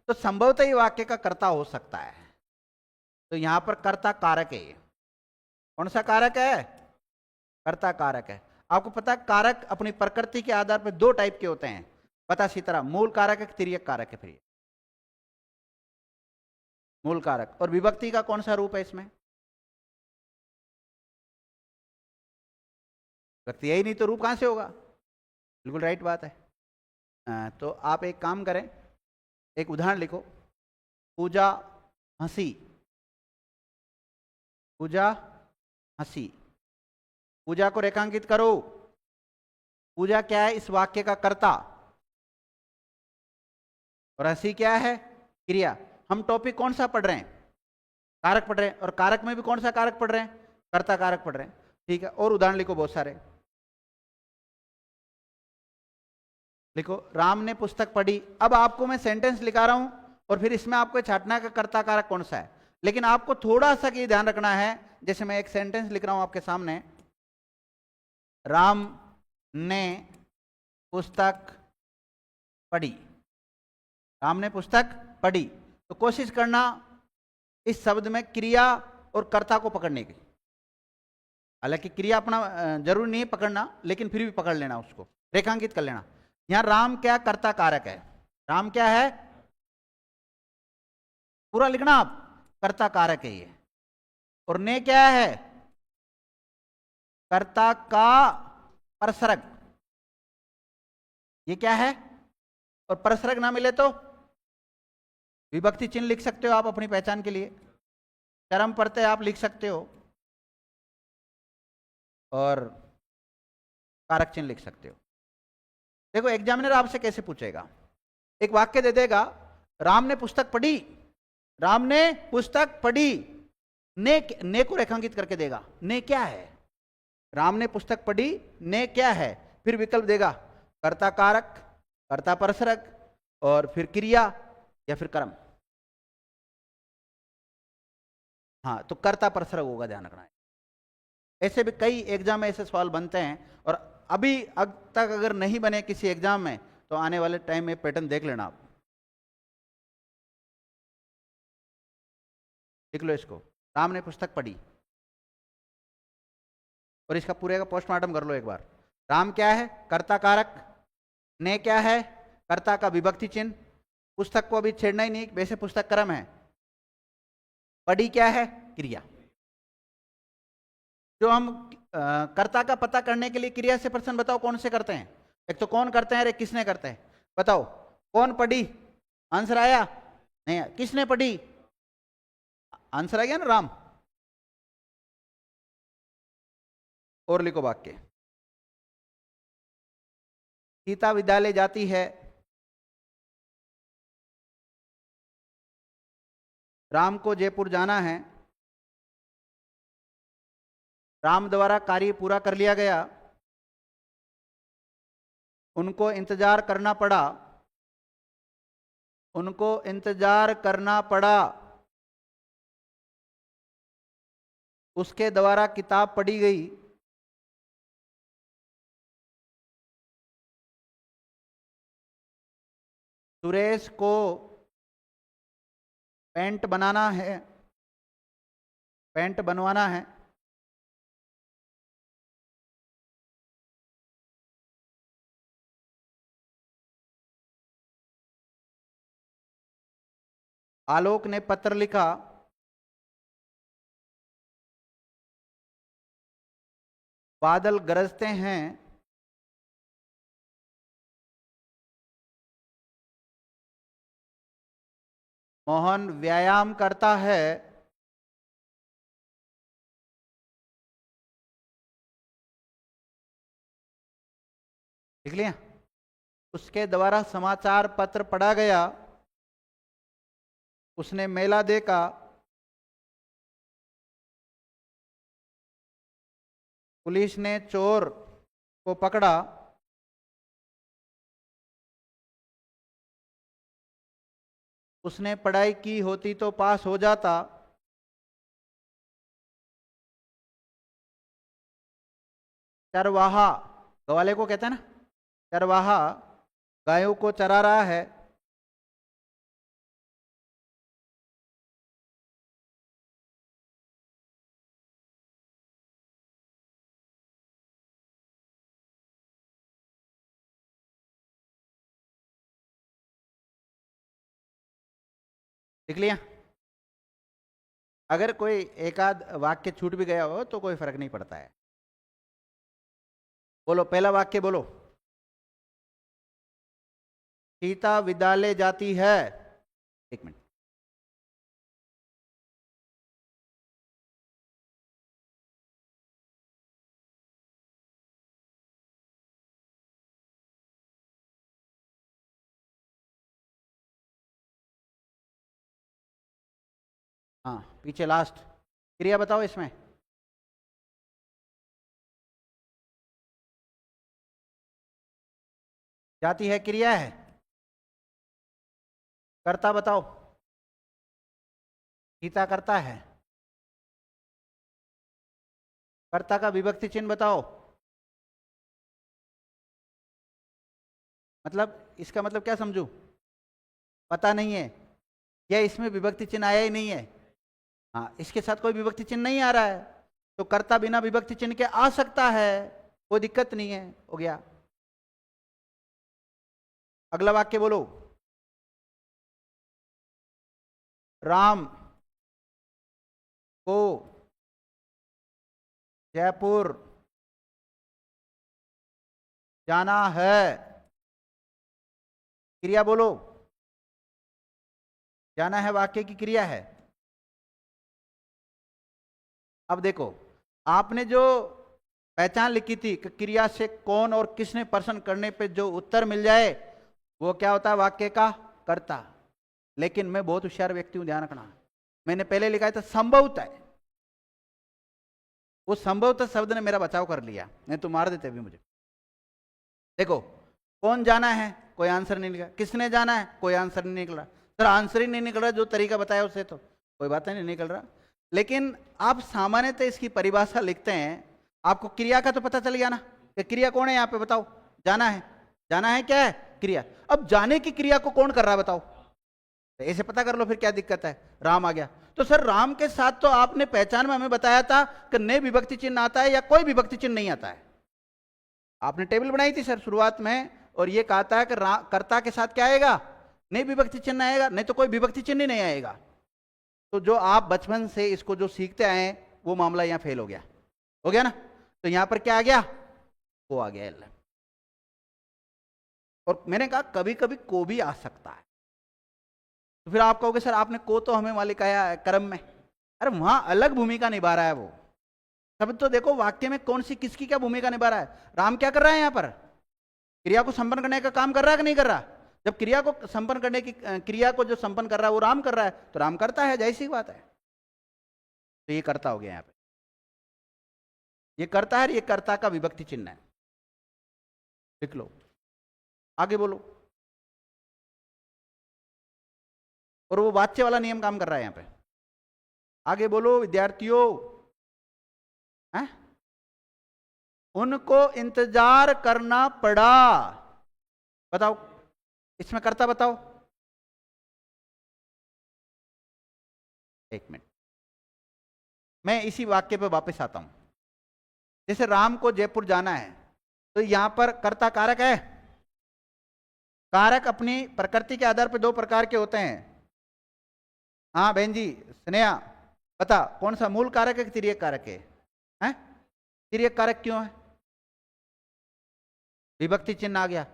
तो संभवतः ये वाक्य का कर्ता हो सकता है। तो यहां पर कर्ता कारक है, कौन सा कारक है, कर्ता कारक है। आपको पता है कारक अपनी प्रकृति के आधार पर 2 टाइप के होते हैं, पता सीता, मूल कारक है, तिर्यक कारक है। फिर मूल कारक और विभक्ति का कौन सा रूप है इसमें, विभक्ति यही नहीं तो रूप कहां से होगा, बिल्कुल राइट बात है। तो आप एक काम करें, एक उदाहरण लिखो, पूजा हंसी, पूजा हंसी। पूजा को रेखांकित करो, पूजा क्या है, इस वाक्य का कर्ता, और हंसी क्या है, क्रिया। हम टॉपिक कौन सा पढ़ रहे हैं, कारक पढ़ रहे हैं, और कारक में भी कौन सा कारक पढ़ रहे हैं, कर्ता कारक पढ़ रहे हैं। ठीक है, और उदाहरण लिखो बहुत सारे, लिखो राम ने पुस्तक पढ़ी। अब आपको मैं सेंटेंस लिखा रहा हूं और फिर इसमें आपको छांटना का कर्ता कारक कौन सा है, लेकिन आपको थोड़ा सा ये ध्यान रखना है। जैसे मैं एक सेंटेंस लिख रहा हूं आपके सामने, राम ने पुस्तक पढ़ी, राम ने पुस्तक पढ़ी। तो कोशिश करना इस शब्द में क्रिया और कर्ता को पकड़ने की। हालांकि क्रिया अपना जरूरी नहीं है पकड़ना, लेकिन फिर भी पकड़ लेना, उसको रेखांकित कर लेना। यहां राम क्या कर्ता कारक है, राम क्या है, पूरा लिखना आप, कर्ता कारक है ये। और ने क्या है, कर्ता का परसरग, ये क्या है, और परसरग ना मिले तो विभक्ति चिन्ह लिख सकते हो आप अपनी पहचान के लिए, चरम प्रत्यय आप लिख सकते हो और कारक चिन्ह लिख सकते हो। देखो एग्जामिनर आपसे कैसे पूछेगा, एक वाक्य दे देगा, राम ने पुस्तक पढ़ी, राम ने पुस्तक पढ़ी, ने को रेखांकित करके देगा, ने क्या है, राम ने पुस्तक पढ़ी, ने क्या है, फिर विकल्प देगा कर्ता कारक, कर्ता परसरग, और फिर क्रिया या फिर कर्म। हाँ, तो कर्ता परसरग होगा, ध्यान रखना है। ऐसे भी कई एग्जाम में ऐसे सवाल बनते हैं, और अभी अब तक अगर नहीं बने किसी एग्जाम में तो आने वाले टाइम में पैटर्न देख लेना आप। लिख लो इसको, राम ने पुस्तक पढ़ी, और इसका पूरे का पोस्टमार्टम कर लो एक बार। राम क्या है, कर्ता कारक, ने क्या है? कर्ता का विभक्ति चिन्ह। पुस्तक को अभी छेड़ना ही नहीं, वैसे पुस्तक क्रम है। पढ़ी क्या है? क्रिया। जो हम कर्ता का पता करने के लिए क्रिया से प्रश्न बताओ कौन से करते हैं? एक तो कौन करते हैं, अरे किसने करते हैं? बताओ कौन पढ़ी? आंसर आया? नहीं। किसने पढ़ी? आंसर आ गया ना, राम। और लिखो वाक्य। सीता विद्यालय जाती है। राम को जयपुर जाना है। राम द्वारा कार्य पूरा कर लिया गया। उनको इंतजार करना पड़ा। उनको इंतजार करना पड़ा। उसके द्वारा किताब पढ़ी गई। सुरेश को पैंट बनाना है, पैंट बनवाना है। आलोक ने पत्र लिखा। बादल गरजते हैं। मोहन व्यायाम करता है। लिख लिया? उसके द्वारा समाचार पत्र पढ़ा गया। उसने मेला देखा। पुलिस ने चोर को पकड़ा। उसने पढ़ाई की होती तो पास हो जाता। चरवाहा, गवाले को कहते हैं ना, चरवाहा गायों को चरा रहा है। लिख लिया? अगर कोई एक आध वाक्य छूट भी गया हो तो कोई फर्क नहीं पड़ता है। बोलो पहला वाक्य बोलो। सीता विद्यालय जाती है। एक मिनट। हाँ पीछे लास्ट क्रिया बताओ इसमें। जाती है क्रिया है। कर्ता बताओ। सीता करता है। कर्ता का विभक्ति चिन्ह बताओ। मतलब इसका मतलब क्या समझू? पता नहीं है या इसमें विभक्ति चिन्ह आया ही नहीं है? हाँ, इसके साथ कोई विभक्ति चिन्ह नहीं आ रहा है तो कर्ता बिना विभक्ति चिन्ह के आ सकता है, कोई दिक्कत नहीं है। हो गया। अगला वाक्य बोलो। राम को जयपुर जाना है। क्रिया बोलो। जाना है वाक्य की क्रिया है। अब देखो, आपने जो पहचान लिखी थी कि क्रिया से कौन और किसने प्रश्न करने पे जो उत्तर मिल जाए वो क्या होता है? वाक्य का कर्ता। लेकिन मैं बहुत होशियार व्यक्ति हूं, ध्यान रखना। मैंने पहले लिखा था संभवतः। उस संभवतः शब्द ने मेरा बचाव कर लिया, नहीं तो मार देते अभी मुझे। देखो, कौन जाना है, कोई आंसर नहीं निकला। किसने जाना है, कोई आंसर नहीं निकल रहा। सर आंसर ही नहीं निकल रहा, जो तरीका बताया उससे तो कोई बात नहीं निकल रहा। लेकिन आप सामान्यतः इसकी परिभाषा लिखते हैं, आपको क्रिया का तो पता चल गया ना कि क्रिया कौन है यहाँ पे? बताओ। जाना है। जाना है क्या है? क्रिया। अब जाने की क्रिया को कौन कर रहा है बताओ? तो ऐसे पता कर लो, फिर क्या दिक्कत है? राम आ गया तो सर राम के साथ तो आपने पहचान में हमें बताया था कि ने विभक्ति चिन्ह आता है या कोई विभक्ति चिन्ह नहीं आता है। आपने टेबल बनाई थी सर शुरुआत में, और ये कहता है कि कर्ता के साथ क्या आएगा, नहीं विभक्ति चिन्ह आएगा, नहीं तो कोई विभक्ति चिन्ह ही नहीं आएगा। तो जो आप बचपन से इसको जो सीखते आए हैं वो मामला यहाँ फेल हो गया ना। तो यहां पर क्या आ गया, को आ गया एल। और मैंने कहा कभी कभी को भी आ सकता है। तो फिर आप कहोगे सर आपने को तो हमें वाले कहा कर्म में, अरे वहां अलग भूमिका निभा रहा है वो। तब तो देखो वाक्य में कौन सी किसकी क्या भूमिका निभा रहा है। राम क्या कर रहा है यहाँ पर, क्रिया को संपन्न करने का काम कर रहा है कि नहीं कर रहा। जब क्रिया को संपन्न करने की क्रिया को जो संपन्न कर रहा है वो राम कर रहा है, तो राम करता है, जाहिर सी बात है। तो ये कर्ता हो गया यहाँ पे, ये कर्ता है, ये कर्ता का विभक्ति चिन्ह है। लिख लो, आगे बोलो। और वो वाच्य वाला नियम काम कर रहा है यहां पे। आगे बोलो विद्यार्थियों। हैं? उनको इंतजार करना पड़ा, बताओ इसमें कर्ता बताओ। एक मिनट, मैं इसी वाक्य पे वापस आता हूं। जैसे राम को जयपुर जाना है, तो यहां पर कर्ता कारक है। कारक अपनी प्रकृति के आधार पर दो प्रकार के होते हैं। हाँ बहन जी स्नेहा बता, कौन सा मूल कारक है कि तिर्यक कारक है? हैं? तिर्यक कारक क्यों है? विभक्ति चिन्ह आ गया।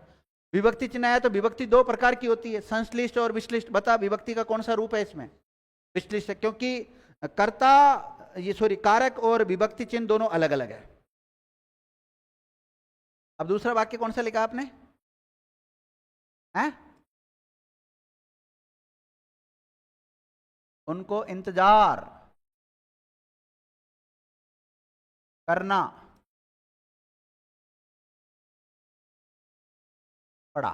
विभक्ति चिन्ह आया तो विभक्ति दो प्रकार की होती है, संश्लिष्ट और विश्लिष्ट। बता विभक्ति का कौन सा रूप है इसमें? विश्लिष्ट है, क्योंकि कर्ता ये सॉरी कारक और विभक्ति चिन्ह दोनों अलग अलग है। अब दूसरा वाक्य कौन सा लिखा आपने? हैं? उनको इंतजार करना पड़ा।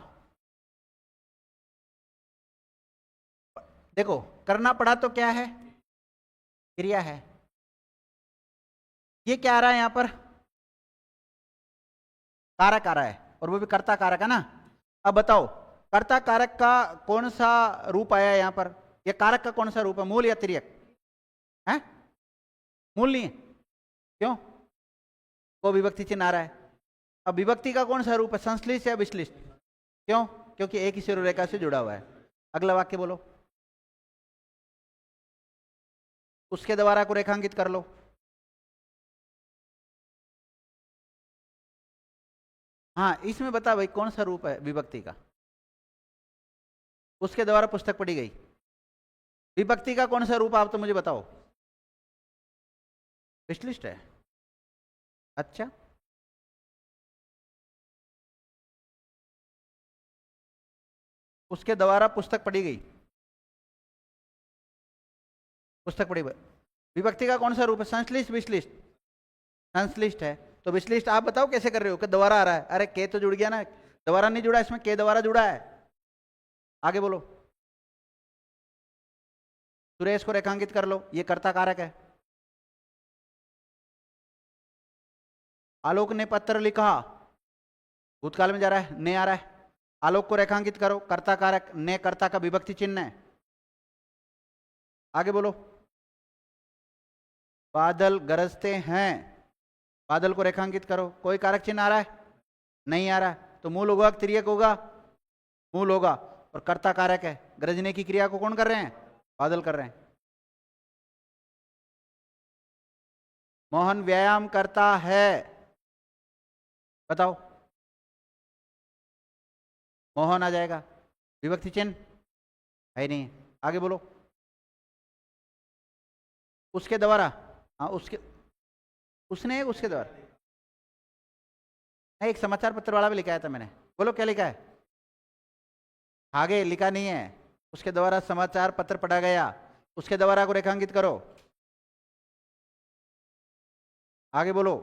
देखो करना पड़ा तो क्या है, क्रिया है। ये क्या आ रहा है यहां पर, कारक आ रहा है, और वो भी कर्ता कारक है ना। अब बताओ कर्ता कारक का कौन सा रूप आया यहां पर, ये कारक का कौन सा रूप है, मूल या तिर्यक? है मूल नहीं है, क्यों? को विभक्ति चिन्ह आ रहा है। अब विभक्ति का कौन सा रूप है, संश्लिष्ट या विश्लिष्ट? क्यों? क्योंकि एक ही शिरोरेखा से जुड़ा हुआ है। अगला वाक्य बोलो, उसके द्वारा को रेखांकित कर लो। हाँ इसमें बता भाई कौन सा रूप है विभक्ति का, उसके द्वारा पुस्तक पढ़ी गई। विभक्ति का कौन सा रूप आप तो मुझे बताओ। विश्लिष्ट है, अच्छा। उसके द्वारा पुस्तक पढ़ी गई, पुस्तक पढ़ी गई। विभक्ति का कौन सा रूप है, संश्लिष्ट विश्लिष्ट? संश्लिष्ट है। तो विश्लिष्ट आप बताओ कैसे कर रहे हो कि दोबारा आ रहा है? अरे के तो जुड़ गया ना, दोबारा नहीं जुड़ा, इसमें के दोबारा जुड़ा है। आगे बोलो, सुरेश को रेखांकित कर लो, ये कर्ता कारक है। आलोक ने पत्र लिखा, भूतकाल में जा रहा है, ने आ रहा है। आलोक को रेखांकित करो, कर्ता कारक, ने कर्ता का विभक्ति चिन्ह है। आगे बोलो, बादल गरजते हैं, बादल को रेखांकित करो, कोई कारक चिन्ह आ रहा है? नहीं आ रहा है। तो मूल होगा तिर्यक होगा? मूल होगा, और कर्ता कारक है। गरजने की क्रिया को कौन कर रहे हैं? बादल कर रहे हैं। मोहन व्यायाम करता है, बताओ। मोहन आ जाएगा, विभक्ति चिन्ह है नहीं। आगे बोलो, उसके द्वारा, हाँ उसके, उसने उसके द्वारा, एक समाचार पत्र वाला भी लिखा था मैंने, बोलो क्या लिखा है? आगे लिखा नहीं है, उसके द्वारा समाचार पत्र पढ़ा गया, उसके द्वारा को रेखांकित करो। आगे बोलो,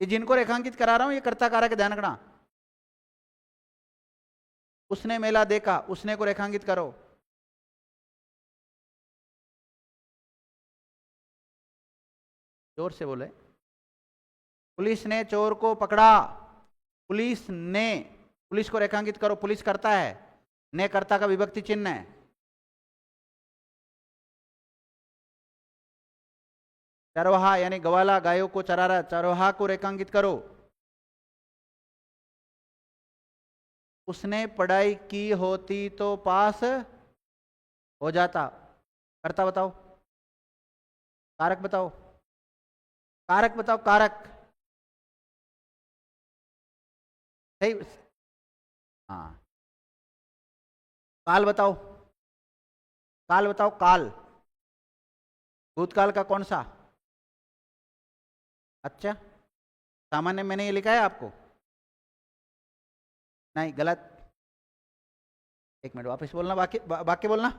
ये जिनको रेखांकित करा रहा हूं ये कर्ता कारक ध्यान रखना। उसने मेला देखा, उसने को रेखांकित करो। जोर से बोले, पुलिस ने चोर को पकड़ा, पुलिस ने, पुलिस को रेखांकित करो, पुलिस करता है, ने कर्ता का विभक्ति चिन्ह है। चरवाहा यानी गवाला गायों को चरा रहा, चरवाहा को रेखांकित करो। उसने पढ़ाई की होती तो पास हो जाता। कर्ता बताओ, कारक बताओ, कारक बताओ, कारक। सही। हाँ। काल बताओ, काल बताओ, काल। भूतकाल का कौन सा? अच्छा, सामान्य मैंने ये लिखा है आपको? नहीं, गलत। एक मिनट वापस बोलना, वाक्य बोलना।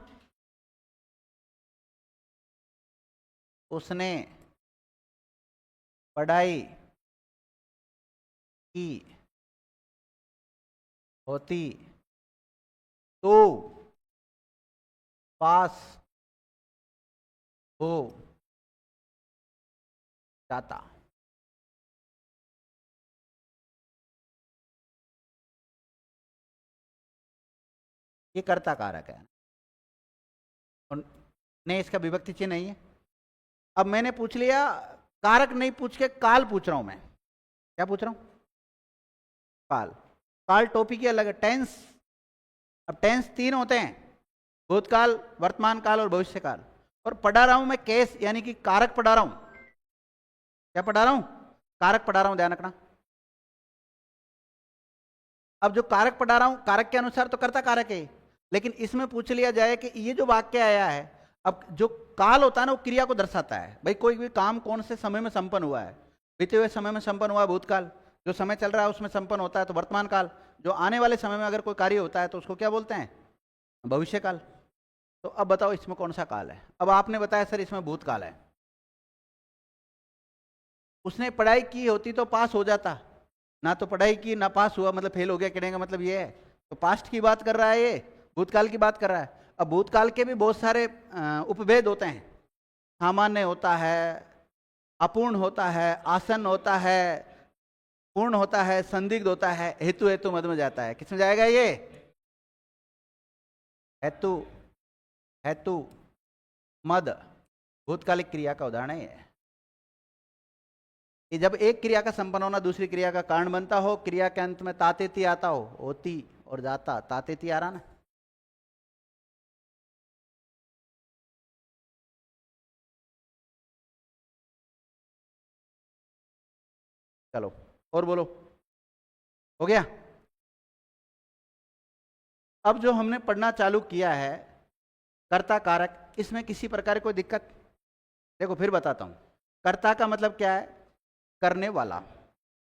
उसने पढ़ाई की होती तो पास हो जाता। ये कर्ता कारक है और ने इसका विभक्ति चिन्ह नहीं है। अब मैंने पूछ लिया, कारक नहीं पूछ के काल पूछ रहा हूं मैं। क्या पूछ रहा हूं? काल। काल टोपी की अलग है, टेंस। अब टेंस तीन होते हैं, भूतकाल, वर्तमान काल और भविष्य काल। और पढ़ा रहा हूं मैं केस, यानी कि कारक पढ़ा रहा हूं। क्या पढ़ा रहा हूं? कारक पढ़ा रहा हूं, ध्यान रखना। अब जो कारक पढ़ा रहा हूं, कारक के अनुसार तो कर्ता कारक है, लेकिन इसमें पूछ लिया जाए कि ये जो वाक्य आया है, अब जो काल होता है ना, वो क्रिया को दर्शाता है। भाई कोई भी काम कौन से समय में संपन्न हुआ है? बीते हुए समय में संपन्न हुआ भूतकाल, जो समय चल रहा है उसमें संपन्न होता है तो वर्तमान काल, जो आने वाले समय में अगर कोई कार्य होता है तो उसको क्या बोलते हैं? भविष्य काल। तो अब बताओ इसमें कौन सा काल है? अब आपने बताया सर इसमें भूतकाल है। उसने पढ़ाई की होती तो पास हो जाता, ना तो पढ़ाई की ना पास हुआ, मतलब फेल हो गया, कहने का मतलब ये है। तो पास्ट की बात कर रहा है, ये भूतकाल की बात कर रहा है। अब भूतकाल के भी बहुत सारे उपभेद होते हैं। सामान्य होता है, अपूर्ण होता है, आसन होता है, पूर्ण होता है, संदिग्ध होता है, हेतु हेतु मद में जाता है। किसमें जाएगा ये? हेतु, हेतु मद भूतकालिक क्रिया का उदाहरण है ये। कि जब एक क्रिया का संपन्न होना दूसरी क्रिया का कारण बनता हो, क्रिया के अंत में तातेती आता हो, होती और जाता, तातेती आ रहा ना। चलो और बोलो, हो गया? अब जो हमने पढ़ना चालू किया है कर्ता कारक, इसमें किसी प्रकार की कोई दिक्कत? देखो फिर बताता हूं। कर्ता का मतलब क्या है? करने वाला।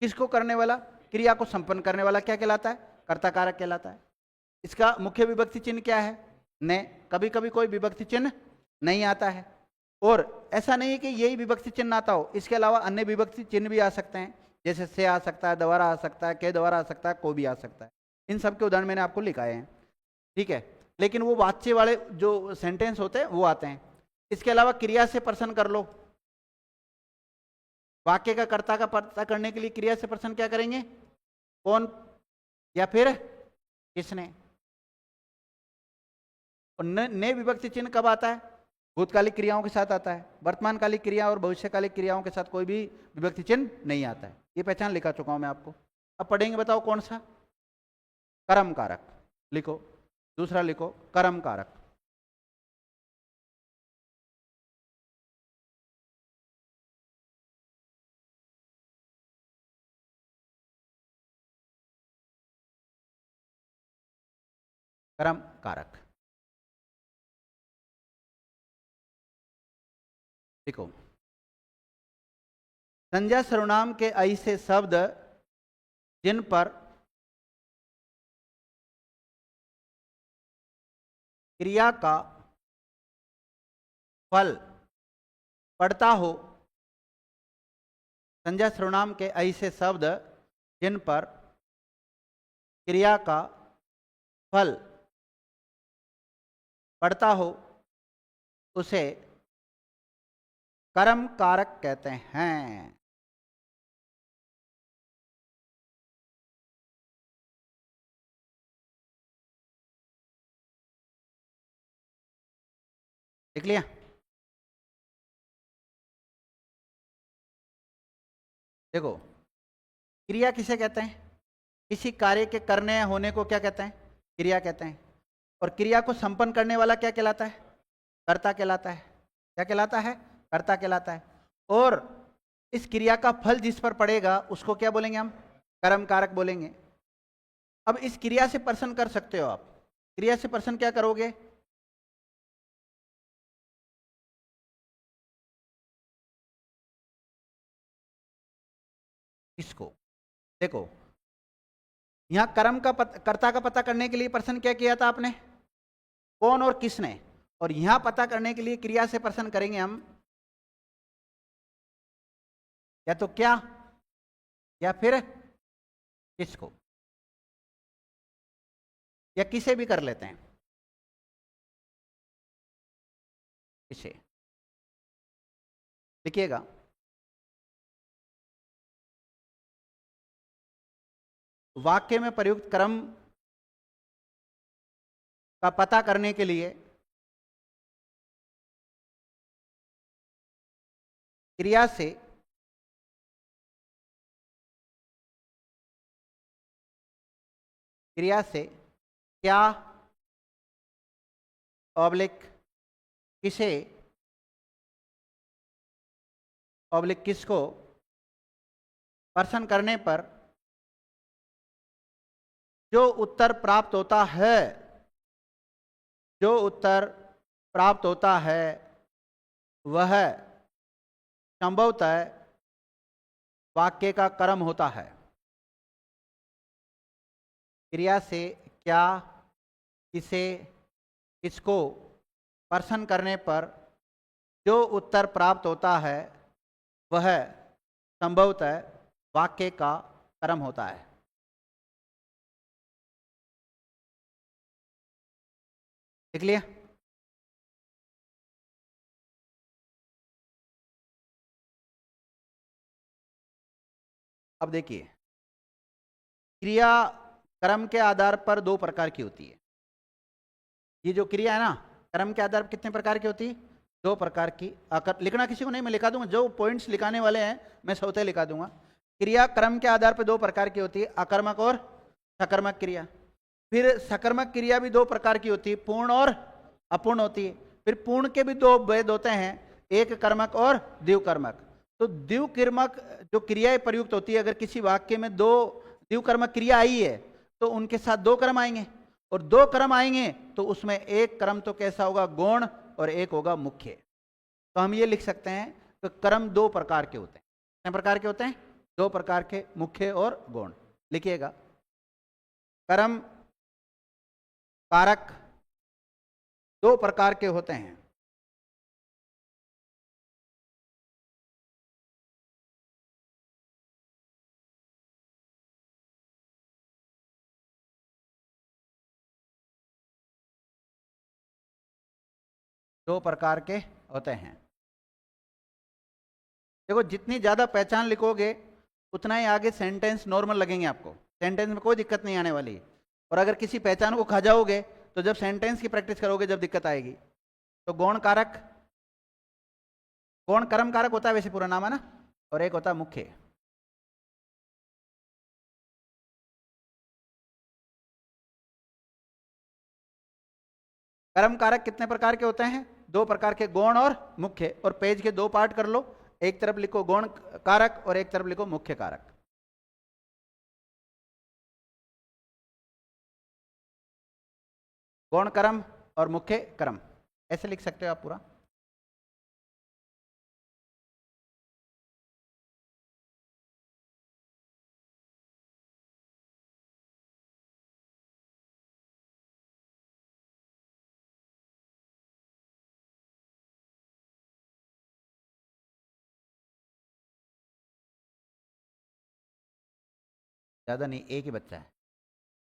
किसको करने वाला? क्रिया को संपन्न करने वाला क्या कहलाता है? कर्ता कारक कहलाता है। इसका मुख्य विभक्ति चिन्ह क्या है? ने। कभी कभी कोई विभक्ति चिन्ह नहीं आता है, और ऐसा नहीं है कि यही विभक्ति चिन्ह आता हो, इसके अलावा अन्य विभक्ति चिन्ह भी आ सकते हैं, जैसे से आ सकता है, द्वारा आ सकता है, के द्वारा आ सकता है, को भी आ सकता है। इन सब के उदाहरण मैंने आपको लिखाए हैं, ठीक है। लेकिन वो वाच्य वाले जो सेंटेंस होते हैं वो आते हैं। इसके अलावा क्रिया से प्रश्न कर लो। वाक्य का कर्ता का पता करने के लिए क्रिया से प्रश्न क्या करेंगे? कौन या फिर किसने। और ने विभक्ति चिन्ह कब आता है? भूतकालिक क्रियाओं के साथ आता है। वर्तमानकालिक क्रिया और भविष्यकालिक क्रियाओं के साथ कोई भी विभक्ति चिन्ह नहीं आता है। ये पहचान लिखा चुका हूं मैं आपको। अब पढ़ेंगे, बताओ कौन सा? कर्म कारक लिखो। दूसरा लिखो कर्म कारक। कर्म कारक लिखो। संज्ञा सर्वनाम के ऐसे शब्द जिन पर क्रिया का फल पड़ता हो। संज्ञा सर्वनाम के ऐसे शब्द जिन पर क्रिया का फल पड़ता हो उसे कर्म कारक कहते हैं। लिख लिया? देखो, क्रिया किसे कहते हैं? किसी कार्य के करने या होने को क्या कहते हैं? क्रिया कहते हैं। और क्रिया को संपन्न करने वाला क्या कहलाता है? कर्ता कहलाता है। क्या कहलाता है? कर्ता कहलाता है। और इस क्रिया का फल जिस पर पड़ेगा उसको क्या बोलेंगे हम? कर्म कारक बोलेंगे। अब इस क्रिया से प्रश्न कर सकते हो आप। क्रिया से प्रश्न क्या करोगे? इसको देखो, यहां कर्ता का पता करने के लिए प्रश्न क्या किया था आपने? कौन और किसने। और यहां पता करने के लिए क्रिया से प्रश्न करेंगे हम, या तो क्या या फिर किसको, या किसे भी कर लेते हैं। इसे लिखिएगा। वाक्य में प्रयुक्त क्रम का पता करने के लिए क्रिया से क्या ऑब्लिक किसे ऑब्लिक किसको प्रश्न करने पर जो उत्तर प्राप्त होता है, जो उत्तर प्राप्त होता है वह संभवतः वाक्य का क्रम होता है। क्रिया से क्या, किसे, किसको प्रश्न करने पर जो उत्तर प्राप्त होता है वह संभवतः वाक्य का क्रम होता है। देख लिया? अब देखिए, क्रिया क्रम के आधार पर दो प्रकार की होती है। ये जो क्रिया है ना, क्रम के आधार पर कितने प्रकार की होती है? दो प्रकार की। लिखना किसी को नहीं, मैं लिखा दूंगा। जो पॉइंट्स लिखाने वाले हैं मैं स्वतः लिखा दूंगा। क्रिया क्रम के आधार पर दो प्रकार की होती है, अकर्मक और सकर्मक क्रिया। फिर सकर्मक क्रिया भी दो प्रकार की होती है, पूर्ण और अपूर्ण होती है। फिर पूर्ण के भी दो भेद होते हैं, एक कर्मक और द्विकर्मक। तो द्विकर्मक जो क्रियाएं प्रयुक्त होती है, अगर किसी वाक्य में दो द्विकर्मक क्रिया आई है तो उनके साथ दो कर्म आएंगे, और दो कर्म आएंगे तो उसमें एक कर्म तो कैसा होगा? गौण, और एक होगा मुख्य। तो हम ये लिख सकते हैं कि कर्म दो प्रकार के होते हैं। कितने प्रकार के होते हैं? दो प्रकार के, मुख्य और गौण। लिखिएगा, कर्म कारक दो प्रकार के होते हैं। दो प्रकार के होते हैं। देखो, जितनी ज्यादा पहचान लिखोगे उतना ही आगे सेंटेंस नॉर्मल लगेंगे आपको। सेंटेंस में कोई दिक्कत नहीं आने वाली। और अगर किसी पहचान को खा जाओगे तो जब सेंटेंस की प्रैक्टिस करोगे जब दिक्कत आएगी। तो गौण कारक, गौण कर्म कारक होता है वैसे पूरा नाम है ना, और एक होता है मुख्य। कर्म कारक कितने प्रकार के होते हैं? दो प्रकार के, गौण और मुख्य। और पेज के दो पार्ट कर लो, एक तरफ लिखो गौण कारक और एक तरफ लिखो मुख्य कारक। गौण कर्म और मुख्य कर्म, ऐसे लिख सकते हो आप पूरा। ज्यादा नहीं, एक ही बच्चा है।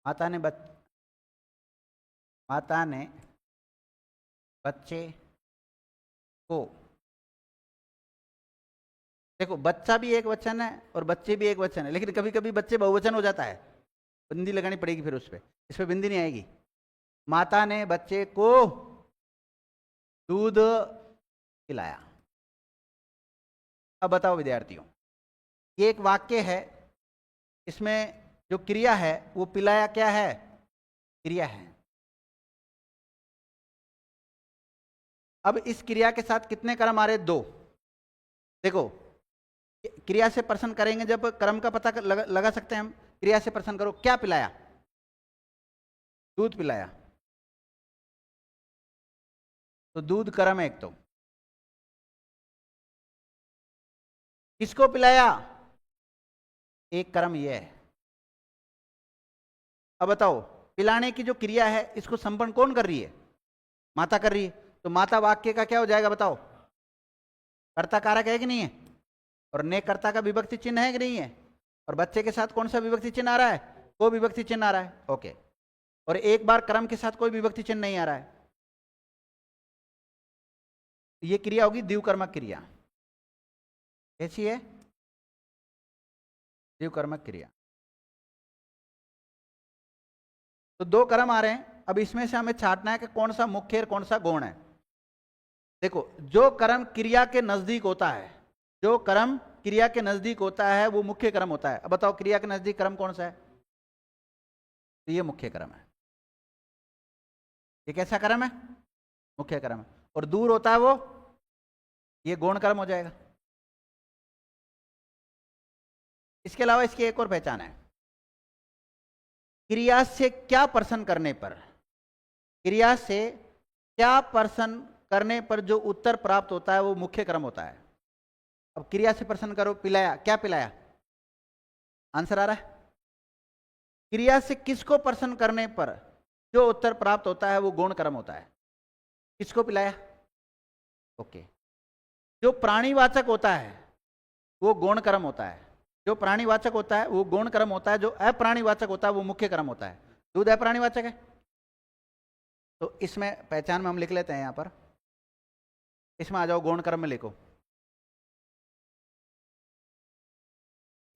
माता ने माता ने बच्चे को, देखो बच्चा भी एक वचन है और बच्चे भी एक वचन है, लेकिन कभी कभी बच्चे बहुवचन हो जाता है, बिंदी लगानी पड़ेगी फिर उस पर, इस पर बिंदी नहीं आएगी। माता ने बच्चे को दूध पिलाया। अब बताओ विद्यार्थियों, ये एक वाक्य है, इसमें जो क्रिया है वो पिलाया क्या है? क्रिया है। अब इस क्रिया के साथ कितने कर्म आ रहे? 2। देखो, क्रिया से प्रश्न करेंगे जब कर्म का पता लगा सकते हैं हम। क्रिया से प्रश्न करो, क्या पिलाया? दूध पिलाया, तो दूध कर्म है एक। तो किसको पिलाया? एक कर्म ये है। अब बताओ, पिलाने की जो क्रिया है इसको संपन्न कौन कर रही है? माता कर रही है। तो माता वाक्य का क्या हो जाएगा बताओ? कर्ता कारक है कि नहीं है? और ने कर्ता का विभक्ति चिन्ह है कि नहीं है? और बच्चे के साथ कौन सा विभक्ति चिन्ह आ रहा है? को विभक्ति चिन्ह आ रहा है। ओके। और एक बार कर्म के साथ कोई विभक्ति चिन्ह नहीं आ रहा है। ये क्रिया होगी द्विकर्मक क्रिया। कैसी है? द्विकर्मक क्रिया। तो 2 कर्म आ रहे हैं। अब इसमें से हमें छांटना है कि कौन सा मुख्य और कौन सा गौण है। देखो, जो कर्म क्रिया के नजदीक होता है, जो कर्म क्रिया के नजदीक होता है वो मुख्य कर्म होता है। अब बताओ, क्रिया के नजदीक कर्म कौन सा है? तो ये मुख्य कर्म है। ये कैसा कर्म है? मुख्य कर्म है। और दूर होता है वो, ये गौण कर्म हो जाएगा। इसके अलावा इसकी एक और पहचान है। क्रिया से क्या प्रश्न करने पर, क्रिया से क्या प्रश्न करने पर जो उत्तर प्राप्त होता है वो मुख्य कर्म होता है। अब क्रिया से प्रश्न करो, पिलाया, क्या पिलाया? आंसर आ रहा है? क्रिया से किसको प्रश्न करने पर जो उत्तर प्राप्त होता है वो गौण कर्म होता है। किसको पिलाया? ओके। जो प्राणीवाचक होता है वो गौण कर्म होता है। जो प्राणीवाचक होता है वो गौण कर्म होता है। जो अप्राणीवाचक होता है वो मुख्य कर्म होता है। दूध अप्राणीवाचक है, तो इसमें पहचान में हम लिख लेते हैं। यहां पर इसमें आ जाओ, गौण कर्म में लिखो,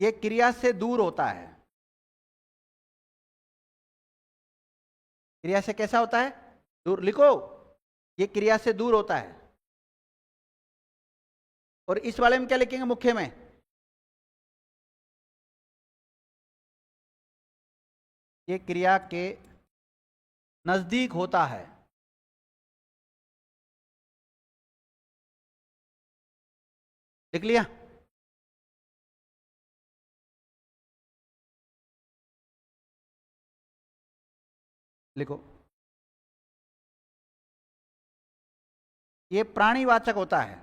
ये क्रिया से दूर होता है। क्रिया से कैसा होता है? दूर। लिखो, ये क्रिया से दूर होता है। और इस वाले में क्या लिखेंगे? मुख्य में ये क्रिया के नजदीक होता है। लिख लिया? लिखो, ये प्राणीवाचक होता है।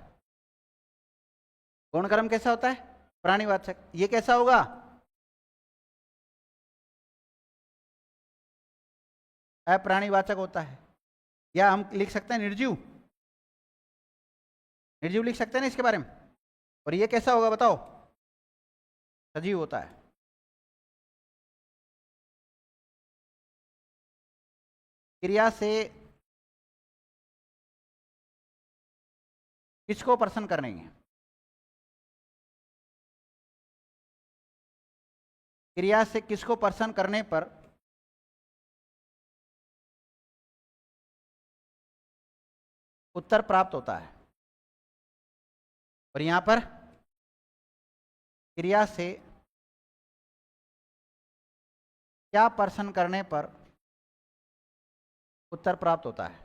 गौण कर्म कैसा होता है? प्राणीवाचक। ये कैसा होगा? अप्राणीवाचक होता है। या हम लिख सकते हैं निर्जीव। निर्जीव लिख सकते हैं ना इसके बारे में। और ये कैसा होगा बताओ? सजीव होता है। क्रिया से किसको प्रश्न करेंगे? क्रिया से किसको प्रश्न करने पर उत्तर प्राप्त होता है। और यहां पर क्रिया से क्या प्रश्न करने पर उत्तर प्राप्त होता है।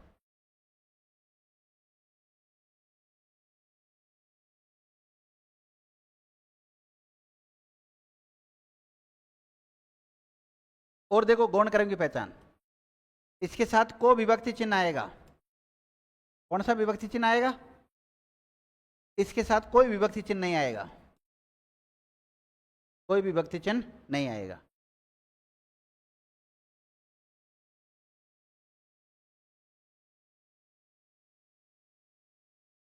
और देखो, गौण कर्म की पहचान, इसके साथ को विभक्ति चिन्ह आएगा। कौन सा विभक्ति चिन्ह आएगा? इसके साथ कोई विभक्ति चिन्ह नहीं आएगा। कोई विभक्ति चिन्ह नहीं आएगा।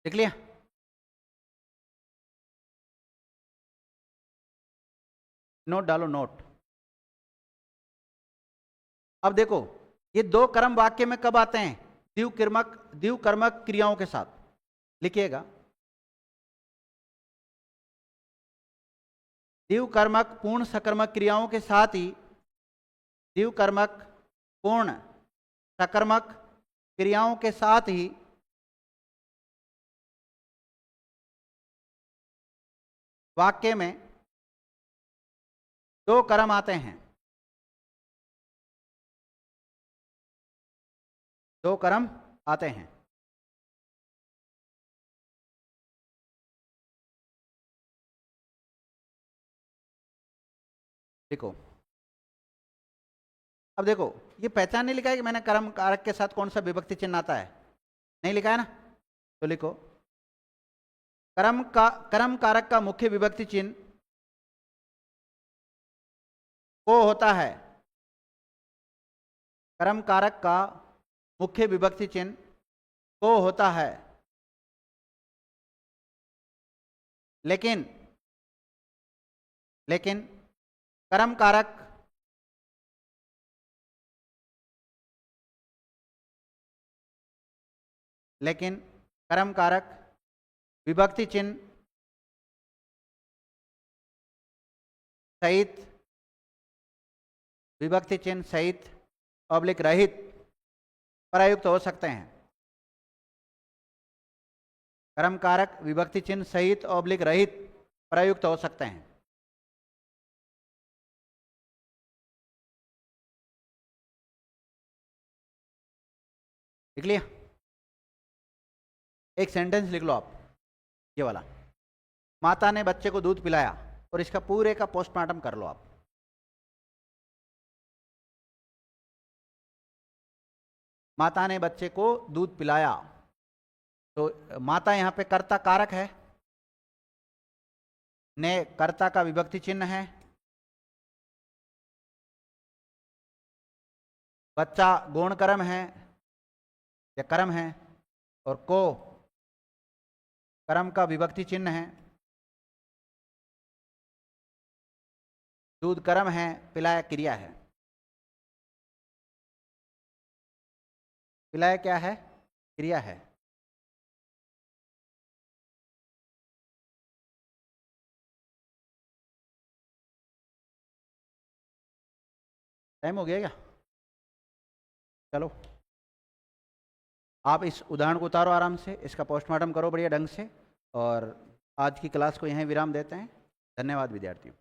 देख लिया? नोट डालो, नोट। अब देखो, ये 2 कर्म वाक्य में कब आते हैं? द्विकर्मक क्रियाओं के साथ। लिखिएगा, द्विकर्मक पूर्ण सकर्मक क्रियाओं के साथ ही द्विकर्मक पूर्ण सकर्मक क्रियाओं के साथ ही वाक्य में 2 कर्म आते हैं। दो कर्म आते हैं। देखो, अब देखो, ये पहचान नहीं लिखा है कि मैंने कर्म कारक के साथ कौन सा विभक्ति चिन्ह आता है, नहीं लिखा है ना, तो लिखो कर्म कारक का मुख्य विभक्ति चिन्ह को होता है। कर्म कारक का मुख्य विभक्ति चिन्ह को होता है, लेकिन कर्म कारक विभक्ति चिन्ह सहित ऑब्लिक रहित प्रयुक्त हो सकते हैं। कर्म कारक विभक्ति चिन्ह सहित ऑब्लिक रहित प्रयुक्त हो सकते हैं। लिख लिया? एक सेंटेंस लिख लो आप, ये वाला, माता ने बच्चे को दूध पिलाया, और इसका पूरे का पोस्टमार्टम कर लो आप। माता ने बच्चे को दूध पिलाया, तो माता यहां पे कर्ता कारक है, ने कर्ता का विभक्ति चिन्ह है, बच्चा गौण कर्म है या कर्म है, और को कर्म का विभक्ति चिन्ह है, दूध कर्म है, पिलाया क्रिया है। पिलाया क्या है? क्रिया है। टाइम हो गया क्या? चलो, आप इस उदाहरण को उतारो आराम से, इसका पोस्टमार्टम करो बढ़िया ढंग से, और आज की क्लास को यहीं विराम देते हैं। धन्यवाद विद्यार्थियों।